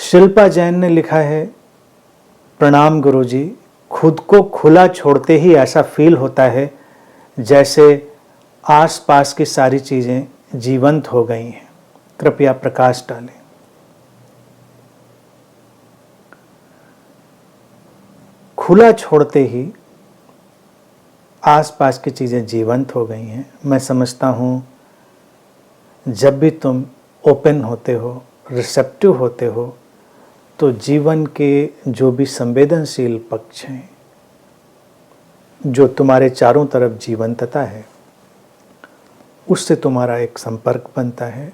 शिल्पा जैन ने लिखा है, प्रणाम गुरुजी, खुद को खुला छोड़ते ही ऐसा फील होता है जैसे आसपास की सारी चीज़ें जीवंत हो गई हैं। कृपया प्रकाश डालें। खुला छोड़ते ही आसपास की चीज़ें जीवंत हो गई हैं। मैं समझता हूँ जब भी तुम ओपन होते हो, रिसेप्टिव होते हो, तो जीवन के जो भी संवेदनशील पक्ष हैं, जो तुम्हारे चारों तरफ जीवंतता है, उससे तुम्हारा एक संपर्क बनता है।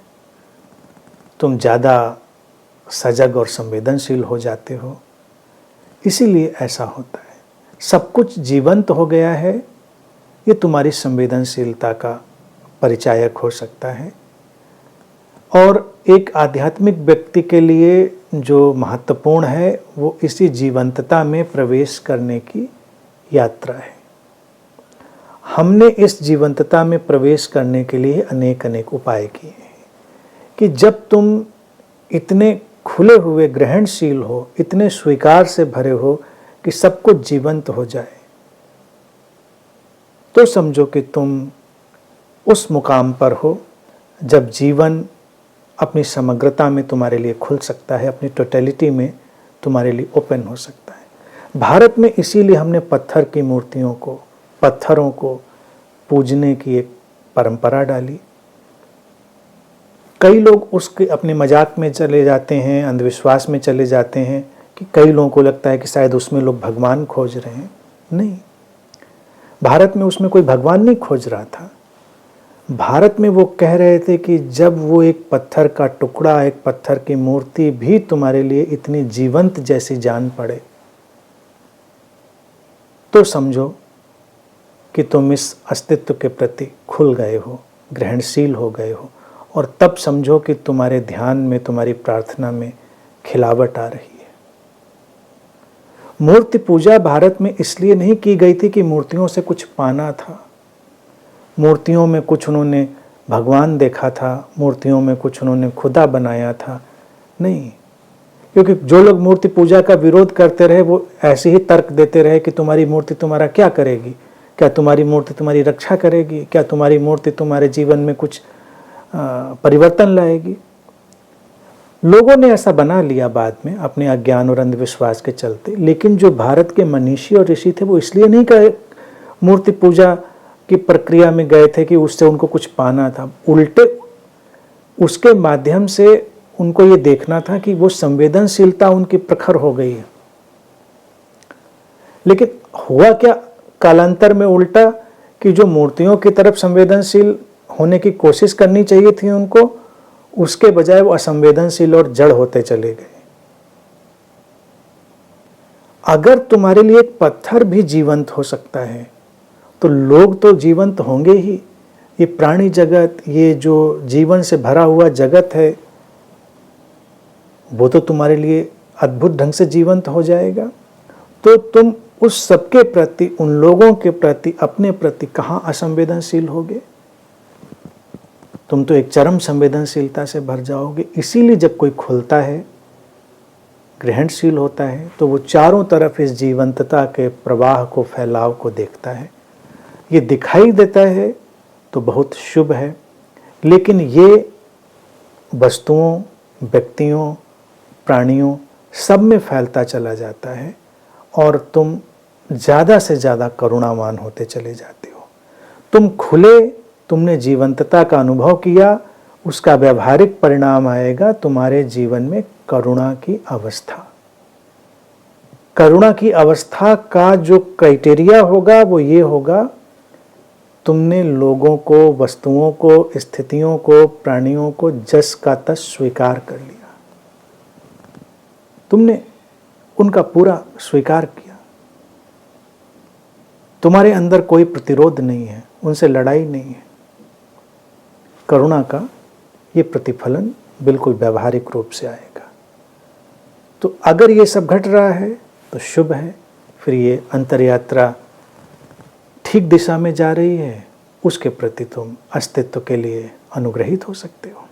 तुम ज़्यादा सजग और संवेदनशील हो जाते हो, इसीलिए ऐसा होता है। सब कुछ जीवंत हो गया है, ये तुम्हारी संवेदनशीलता का परिचायक हो सकता है। और एक आध्यात्मिक व्यक्ति के लिए जो महत्वपूर्ण है वो इसी जीवंतता में प्रवेश करने की यात्रा है। हमने इस जीवंतता में प्रवेश करने के लिए अनेक अनेक उपाय किए हैं कि जब तुम इतने खुले हुए ग्रहणशील हो, इतने स्वीकार से भरे हो कि सब कुछ जीवंत हो जाए, तो समझो कि तुम उस मुकाम पर हो जब जीवन अपनी समग्रता में तुम्हारे लिए खुल सकता है, अपनी टोटलिटी में तुम्हारे लिए ओपन हो सकता है। भारत में इसीलिए हमने पत्थर की मूर्तियों को, पत्थरों को पूजने की एक परंपरा डाली। कई लोग उसके अपने मजाक में चले जाते हैं, अंधविश्वास में चले जाते हैं कि कई लोगों को लगता है कि शायद उसमें लोग भगवान खोज रहे हैं। नहीं, भारत में उसमें कोई भगवान नहीं खोज रहा था। भारत में वो कह रहे थे कि जब वो एक पत्थर का टुकड़ा, एक पत्थर की मूर्ति भी तुम्हारे लिए इतनी जीवंत जैसी जान पड़े, तो समझो कि तुम इस अस्तित्व के प्रति खुल गए हो, ग्रहणशील हो गए हो। और तब समझो कि तुम्हारे ध्यान में, तुम्हारी प्रार्थना में खिलावट आ रही है। मूर्ति पूजा भारत में इसलिए नहीं की गई थी कि मूर्तियों से कुछ पाना था, मूर्तियों में कुछ उन्होंने भगवान देखा था, मूर्तियों में कुछ उन्होंने खुदा बनाया था। नहीं, क्योंकि जो लोग मूर्ति पूजा का विरोध करते रहे वो ऐसे ही तर्क देते रहे कि तुम्हारी मूर्ति तुम्हारा क्या करेगी, क्या तुम्हारी मूर्ति तुम्हारी रक्षा करेगी, क्या तुम्हारी मूर्ति तुम्हारे जीवन में कुछ परिवर्तन लाएगी। लोगों ने ऐसा बना लिया बाद में अपने अज्ञान और अंधविश्वास के चलते। लेकिन जो भारत के मनीषी और ऋषि थे वो इसलिए नहीं कहे मूर्ति पूजा की प्रक्रिया में गए थे कि उससे उनको कुछ पाना था, उल्टे उसके माध्यम से उनको ये देखना था कि वो संवेदनशीलता उनकी प्रखर हो गई है। लेकिन हुआ क्या कालांतर में उल्टा कि जो मूर्तियों की तरफ संवेदनशील होने की कोशिश करनी चाहिए थी उनको, उसके बजाय वो असंवेदनशील और जड़ होते चले गए। अगर तुम्हारे लिए एक पत्थर भी जीवंत हो सकता है तो लोग तो जीवंत होंगे ही। ये प्राणी जगत, ये जो जीवन से भरा हुआ जगत है, वो तो तुम्हारे लिए अद्भुत ढंग से जीवंत हो जाएगा। तो तुम उस सबके प्रति, उन लोगों के प्रति, अपने प्रति कहाँ असंवेदनशील होगे? तुम तो एक चरम संवेदनशीलता से भर जाओगे। इसीलिए जब कोई खुलता है, ग्रहणशील होता है, तो वो चारों तरफ इस जीवंतता के प्रवाह को, फैलाव को देखता है। ये दिखाई देता है तो बहुत शुभ है, लेकिन ये वस्तुओं, व्यक्तियों, प्राणियों सब में फैलता चला जाता है और तुम ज़्यादा से ज़्यादा करुणावान होते चले जाते हो। तुम खुले, तुमने जीवंतता का अनुभव किया, उसका व्यावहारिक परिणाम आएगा तुम्हारे जीवन में करुणा की अवस्था। करुणा की अवस्था का जो क्राइटेरिया होगा वो ये होगा, तुमने लोगों को, वस्तुओं को, स्थितियों को, प्राणियों को जस का तस स्वीकार कर लिया। तुमने उनका पूरा स्वीकार किया। तुम्हारे अंदर कोई प्रतिरोध नहीं है, उनसे लड़ाई नहीं है। करुणा का ये प्रतिफलन बिल्कुल व्यावहारिक रूप से आएगा। तो अगर ये सब घट रहा है तो शुभ है। फिर ये अंतरयात्रा ठीक दिशा में जा रही है, उसके प्रति तुम अस्तित्व के लिए अनुग्रहित हो सकते हो।